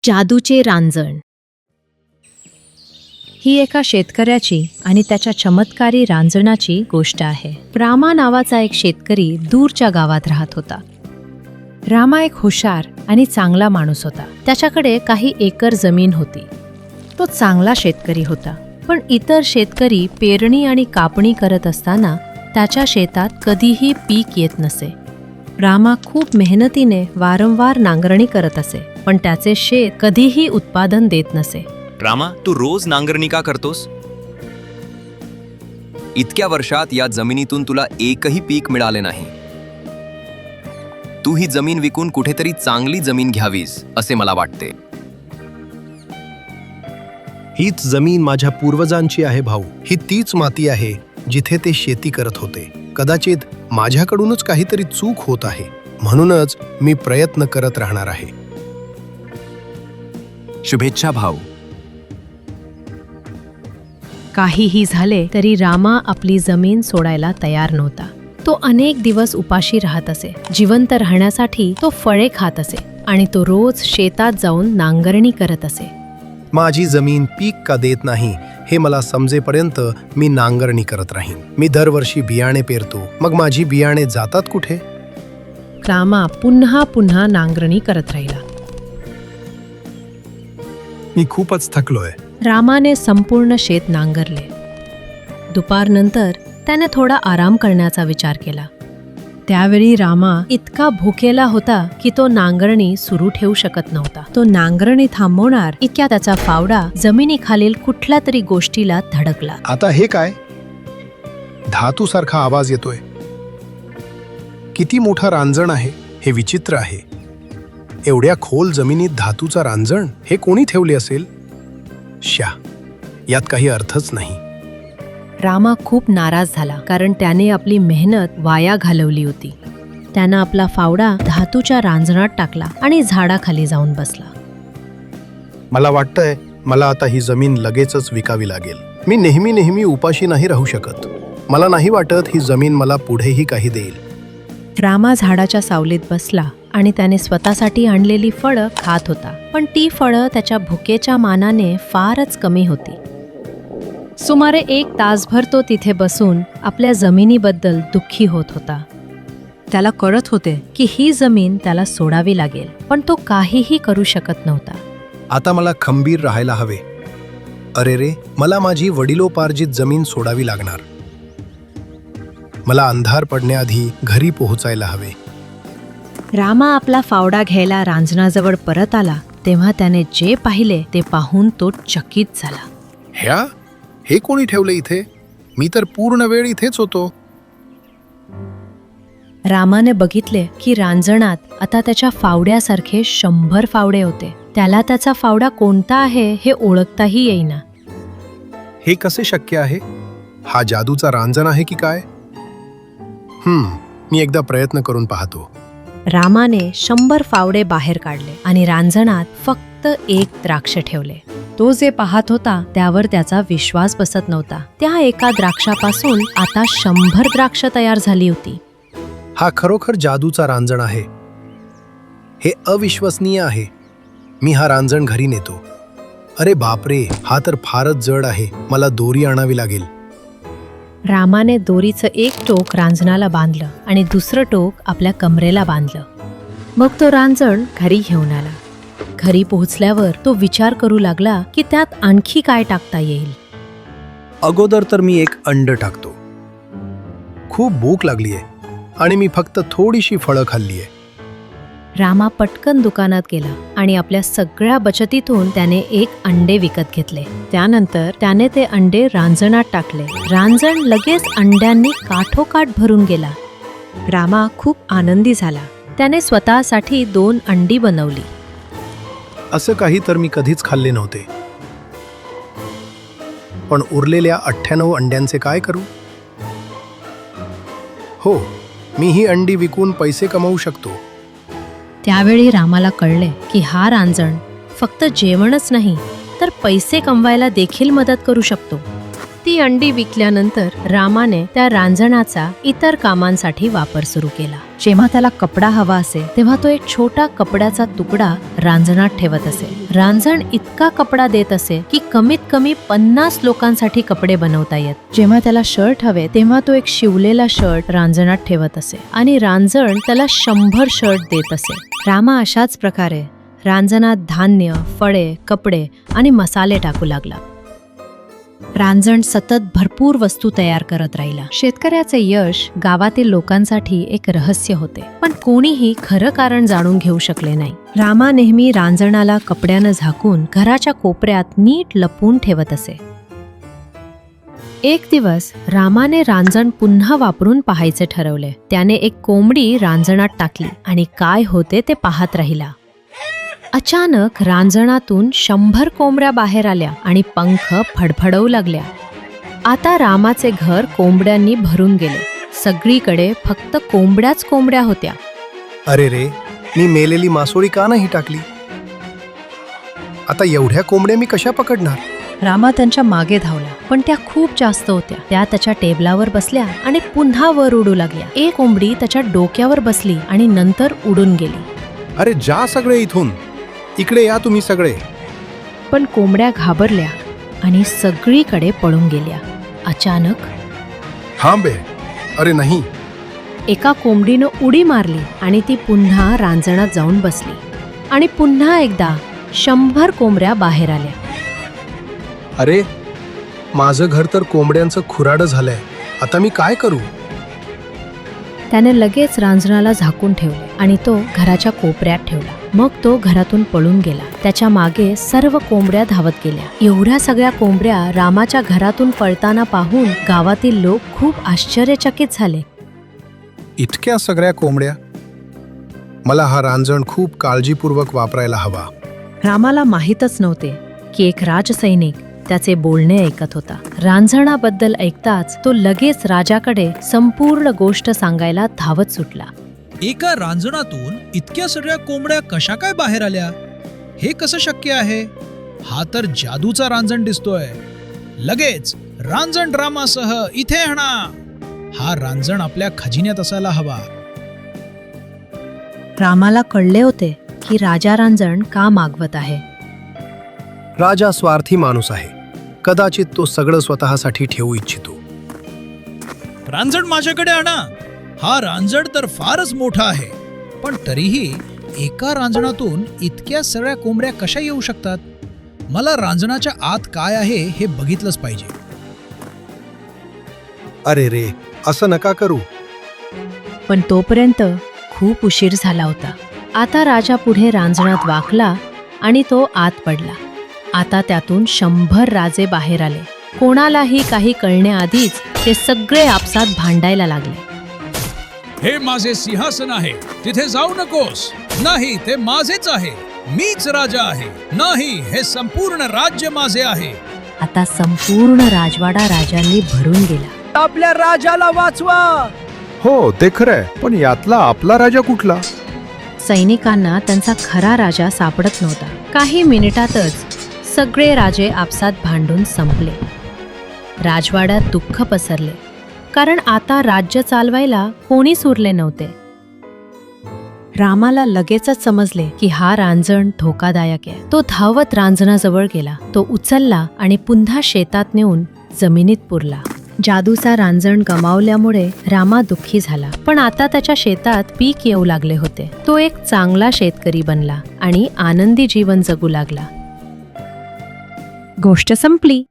जादूचे रांजण. ही एका शेतकऱ्याची आणि त्याच्या चमत्कारी रांजणाची गोष्ट आहे. रामा नावाचा एक शेतकरी दूरच्या गावात राहत होता. रामा एक हुशार आणि चांगला माणूस होता. त्याच्याकडे काही एकर जमीन होती. तो चांगला शेतकरी होता, पण इतर शेतकरी पेरणी आणि कापणी करत असताना त्याच्या शेतात कधीही पीक येत नसे. रामा खूप मेहनतीने वारंवार नांगरणी करत असे, पण त्याचे शेत कधीही उत्पादन देत नसे. रामा, तू रोज नांगरणी का करतोस? इतक्या वर्षात या जमिनीतून तुला एकही पीक मिळाले नाही. तू ही जमीन विकून कुठेतरी चांगली जमीन घ्यावीस असे मला वाटते. हीच जमीन माझ्या पूर्वजांची आहे भाऊ. ही तीच माती आहे जिथे ते शेती करत होते. कदाचित माझ्याकडूनच काहीतरी चूक होत आहे, म्हणूनच मी प्रयत्न करत राहणार आहे. शुभेच्छा भाऊ. काहीही झाले तरी रामा आपली जमीन सोडायला तयार नव्हता. तो अनेक दिवस उपाशी राहत असे. जिवंत राहण्यासाठी तो फळे खात असे आणि तो रोज शेतात जाऊन नांगरणी करत असे. माझी जमीन पीक का देत नाही हे मला समजेपर्यंत मी नांगरणी करत राहीन. मी दरवर्षी बियाणे पेरतो, मग माझी बियाणे जातात कुठे? रामा पुन्हा पुन्हा नांगरणी करत राहिला. मी खूपच थकलोय. रामाने संपूर्ण शेत नांगरले. दुपारनंतर त्याने थोडा आराम करण्याचा विचार केला. त्यावेळी रामा इतका भुकेला होता की तो नांगरणी सुरू ठेवू शकत नव्हता. तो नांगरणी थांबवणार इतक्या त्याचा फावडा जमिनीखालील कुठल्या तरी गोष्टीला धडकला. आता हे काय? धातूसारखा आवाज येतोय. किती मोठा रांजण आहे हे. विचित्र आहे. एवढ्या खोल जमिनीत धातूचा रांजण हे कोणी ठेवले असेल? यात काही अर्थच नाही. रामा खूप नाराज झाला, कारण त्याने आपली मेहनत वाया घालवली होती. त्यानं आपला फावडा धातूच्या रांजणात टाकला आणि झाडाखाली जाऊन बसला. मला वाटतंय मला आता ही जमीन लगेचच विकावी लागेल. मी नेहमी उपाशी नाही राहू शकत. मला नाही वाटत ही जमीन मला पुढेही काही देईल. रामा झाडाच्या सावलीत बसला आणि त्याने स्वतःसाठी आणलेली फळं खात होता, पण ती फळं त्याच्या भुकेच्या मानाने फारच कमी होती. सुमारे 1 तासभर तो तिथे बसून आपल्या जमिनीबद्दल दुःखी होत होता. त्याला कळत होते की ही जमीन त्याला सोडावी लागेल, पण तो काहीही करू शकत नव्हता. आता मला खंबीर राहायला हवे. अरे रे, मला माझी वडिलोपार्जित जमीन सोडावी लागणार. मला अंधार पडण्याआधी घरी पोहोचायला हवे. रामा आपला फावडा घ्यायला रांजणाजवळ परत आला तेव्हा त्याने जे पाहिले ते पाहून तो चकित झाला. हे कोणी ठेवले इथे? मी तर पूर्ण वेळ इथेच होतो. रामाने बघितले की रांजणात आता त्याच्या फावड्यासारखे 100 फावडे होते. त्याला त्याचा फावडा कोणता आहे हे ओळखताही येईना. हे कसे शक्य आहे? हा जादूचा रांजण आहे की काय? मी एकदा प्रयत्न करून पाहतो. रामाने 100 फावडे बाहेर काढले आणि रांजणात फक्त 1 द्राक्ष ठेवले. तो जे पाहत होता त्यावर त्याचा विश्वास बसत नव्हता. त्या एका द्राक्षापासून आता 100 द्राक्ष तयार झाली होती. हा खरोखर जादूचा रांजण आहे. हे अविश्वसनीय आहे. मी हा रांजण घरी नेतो. अरे बापरे, हा तर फारच जड आहे. मला दोरी आणावी लागेल. रामाने दोरीचं 1 टोक रांजणाला बांधलं आणि दुसरं टोक आपल्या कमरेला बांधलं. मग तो रांजण घरी घेऊन आला. घरी पोहोचल्यावर तो विचार करू लागला की त्यात आणखी काय टाकता येईल. अगोदर तर मी एक अंड टाकतो. खूप भूक लागलीये आणि मी फक्त थोडीशी फळं खाल्लीये. रामा पटकन दुकानात गेला आणि आपल्या सगळ्या बचतीतून त्याने 1 अंडे विकत घेतले. त्यानंतर त्याने ते अंडे रांजणात टाकले. रांजण लगेच अंड्यांनी काठोकाठ भरून गेला. रामा खूप आनंदी झाला. त्याने स्वतःसाठी 2 अंडी बनवली. असं काही तर मी कधीच खाल्ले नव्हते. पण उरलेल्या 98 अंड्यांचे काय करू? हो, मी ही अंडी विकून पैसे कमवू शकतो. त्यावेळी रामाला कळले की हा रांजण फक्त जेवणच नाही तर पैसे कमवायला देखील मदत करू शकतो. ती अंडी विकल्यानंतर रामाने त्या रांजणाचा इतर कामांसाठी वापर सुरू केला. जेव्हा त्याला कपडा हवा असे तेव्हा तो एक छोटा कपड्याचा तुकडा रांजणात ठेवत असे. रांजण इतका कपडा देत असे की कमीत कमी 50 लोकांसाठी कपडे बनवता येत. जेव्हा त्याला शर्ट हवे तेव्हा तो एक शिवलेला शर्ट रांजणात ठेवत असे आणि रांजण त्याला 100 शर्ट देत असे. रामा अशाच प्रकारे रांजणात धान्य, फळे, कपडे आणि मसाले टाकू लागला. रांजण सतत भरपूर वस्तू तयार करत राहिला. शेतकऱ्याचे यश गावातील लोकांसाठी एक रहस्य होते, पण कोणीही खरं कारण जाणून घेऊ शकले नाही. रामा नेहमी रांजणाला कपड्यानं झाकून घराच्या कोपऱ्यात नीट लपवून ठेवत असे. एक दिवस रामाने रांजण पुन्हा वापरून पाहायचे ठरवले. त्याने एक कोंबडी रांजणात टाकली आणि काय होते ते पाहत राहिला. अचानक रांजणातून 100 कोंबड्या बाहेर आल्या आणि पंख फडफडवू लागल्या. आता रामाचे घर कोंबड्यांनी भरून गेले. सगळीकडे फक्त कोंबड्याच कोंबड्या होत्या. अरे रे, मी मेलेली मासोळी का नाही टाकली? आता एवढ्या कोंबड्या मी कशा पकडणार? रामा त्यांच्या मागे धावला, पण त्या खूप जास्त होत्या. त्या त्याच्या टेबलावर बसल्या आणि पुन्हा वर उडू लागल्या. एक कोंबडी त्याच्या डोक्यावर बसली आणि नंतर उडून गेली. अरे जा सगळे इथून, इकडे या तुम्ही सगळे. पण कोंबड्या घाबरल्या आणि सगळीकडे पळून गेल्या. अचानक थांबे. अरे नाही. एका कोंबडीनं उडी मारली आणि ती पुन्हा रांजणात जाऊन बसली आणि पुन्हा एकदा 100 कोंबड्या बाहेर आल्या. अरे, माझं घर तर कोंबड्यांचं खुराडं झालंय. आता मी काय करू? त्याने लगेच रांजणाला झाकून ठेवले आणि तो घराच्या कोपऱ्यात ठेवला. मग तो घरातून पळून गेला. त्याच्या मागे सर्व कोंबड्या धावत गेल्या. एवढ्या सगळ्या कोंबड्या रामाच्या घरातून पळताना पाहून गावातील लोक खूप आश्चर्यचकित झाले. इतक्या सगळ्या कोंबड्या? मला हा रांजण खूप काळजीपूर्वक वापरायला हवा. रामाला माहीतच नव्हते की एक राजसैनिक त्याचे बोलणे ऐकत होता. रांजणाबद्दल ऐकताच तो लगेच राजाकडे संपूर्ण गोष्ट सांगायला धावत सुटला. एका रांजणातून इतक्या सगळ्या कोंबड्या कशा काय बाहेर आल्या? हे कसं शक्य आहे? हा तर जादूचा रांजण दिसतोय. लगेच रांजण रामासह इथे आणा. हा रांजण आपल्या खजिन्यात असायला हवा. रामाला कळले होते की राजा रांजण का मागवत आहे. राजा स्वार्थी माणूस आहे. कदाचित तो सगळं स्वतःसाठी ठेवू इच्छितो. रांजण माझ्याकडे आणा. हा रांजण तर फारच मोठा आहे, पण तरीही एका रांजणातून इतक्या सगळ्या कोंबड्या कशा येऊ शकतात? मला रांजणाच्या आत काय आहे हे बघितलंच पाहिजे. अरे रे, असं नका करू. पण तोपर्यंत खूप उशीर झाला होता. आता राजा पुढे रांजणात वाकला आणि तो आत पडला. आता त्यातून 100 राजे बाहेर आले. कोणालाही काही कळण्याआधीच ते सगळे आपसात भांडायला लागले. हे माझे सिंहासन आहे, तिथे जाऊ नकोस. नाही, ते माझेच आहे. मीच राजा आहे. नाही, हे संपूर्ण राज्य माझे आहे. आता संपूर्ण राजवाडा राजांनी भरून गेला. आपल्या राजाला वाचवा. हो, ते खरंय, पण यातला आपला राजा कुठला? सैनिकांना त्यांचा खरा राजा सापडत नव्हता. काही मिनिटातच सगळे राजे आपसात भांडून संपले. राजवाड्यात दुःख पसरले, कारण आता राज्य चालवायला कोणीच उरले नव्हते. रामाला लगेचच समजले की हा रांजण धोकादायक आहे. तो धावत रांजणाजवळ गेला. तो उचलला आणि पुन्हा शेतात नेऊन जमिनीत पुरला. जादूचा रांजण गमावल्यामुळे रामा दुःखी झाला, पण आता त्याच्या शेतात पीक येऊ लागले होते. तो एक चांगला शेतकरी बनला आणि आनंदी जीवन जगू लागला. गोष्ट संपली.